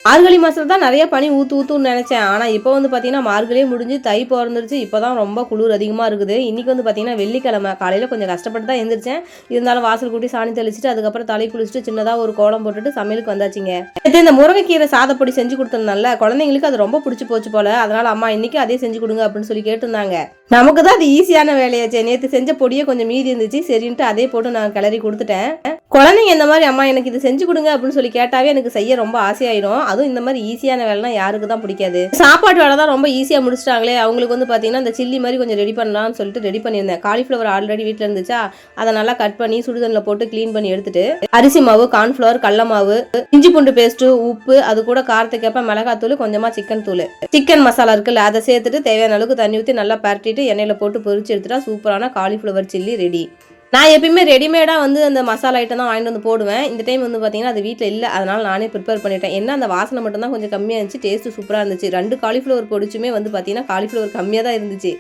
மார்கழி மாசத்துல தான் நிறைய பனி ஊத்துன்னு நினைச்சேன். ஆனா இப்போ வந்து பாத்தீங்கன்னா மார்கழியே முடிஞ்சு தை பிறந்துருச்சு. இப்பதான் ரொம்ப குளிர் அதிகமா இருக்குது. இன்னைக்கு வந்து பாத்தீங்கன்னா வெள்ளிக்கிழமை காலையில கொஞ்சம் கஷ்டப்பட்டு தான் எந்திரிச்சேன். இருந்தாலும் வாசல் கூட்டி சாணி தெளிச்சுட்டு அதுக்கப்புறம் தலை குளிச்சுட்டு சின்னதா ஒரு கோலம் போட்டுட்டு சமையலுக்கு வந்தாச்சுங்க. இந்த முருங்கைக்கீரை சாதப்பொடி செஞ்சு கொடுத்ததுனால குழந்தைங்களுக்கு அது ரொம்ப பிடிச்சி போச்சு போல. அதனால அம்மா இன்னைக்கு அதே செஞ்சு கொடுங்க அப்படின்னு சொல்லி கேட்டிருந்தாங்க. நமக்கு தான் அது ஈஸியான வேலையாச்சே. நேற்று செஞ்ச பொடியே கொஞ்சம் மீதி இருந்துச்சு. சரின்ட்டு அதே போட்டு நான் கிளறி கொடுத்துட்டேன். குழந்தைங்க இந்த மாதிரி அம்மா எனக்கு இது செஞ்சு கொடுங்க அப்படின்னு சொல்லி கேட்டாவே எனக்கு செய்ய ரொம்ப ஆசையாயிடும். அதுவும் இந்த மாதிரி ஈஸியான வேலைனா யாருக்கு தான் பிடிக்காது. சாப்பாட்டு வேலை தான் ரொம்ப ஈஸியாக முடிச்சிட்டாங்களே. அவங்களுக்கு வந்து பார்த்தீங்கன்னா இந்த சில்லி மாதிரி கொஞ்சம் ரெடி பண்ணலாம்னு சொல்லிட்டு ரெடி பண்ணியிருந்தேன். காலிஃப்ளவர் ஆல்ரெடி வீட்டில் இருந்துச்சா, அதை நல்லா கட் பண்ணி சுடுதண்ணில் போட்டு க்ளீன் பண்ணி எடுத்துட்டு அரிசி மாவு, கார்ன்ஃப்ளவர், கடல மாவு, இஞ்சி பூண்டு பேஸ்ட்டு, உப்பு, அது கூட காரத்துக்கேற்ப மிளகாத்தூள், கொஞ்சமாக சிக்கன் தூள், சிக்கன் மசாலா இருக்குல்ல அதை சேர்த்துட்டு தேவையான அளவுக்கு தண்ணி ஊற்றி நல்லா பரட்டிட்டு எண்ணெயில் போட்டு பொரிச்சு எடுத்துட்டா சூப்பரான காலிஃப்ளவர் சில்லி ரெடி. நான் எப்பயுமே ரெடிமேடாக வந்து அந்த மசாலா ஐட்டம் தான் வாங்கிட்டு வந்து போடுவேன். இந்த டைம் வந்து பார்த்தீங்கன்னா அது வீட்டில் இல்லை. அதனால் நானே ப்ரிப்பேர் பண்ணிட்டேன். என்ன அந்த வாசனை மட்டும் தான் கொஞ்சம் கம்மியாக இருந்துச்சு. டேஸ்ட்டு சூப்பராக இருந்துச்சு. 2 காலிஃப்ளவர் பொடிச்சுமே வந்து பார்த்தீங்கன்னா காலிஃப்ளவர் கம்மியாக தான் இருந்துச்சு.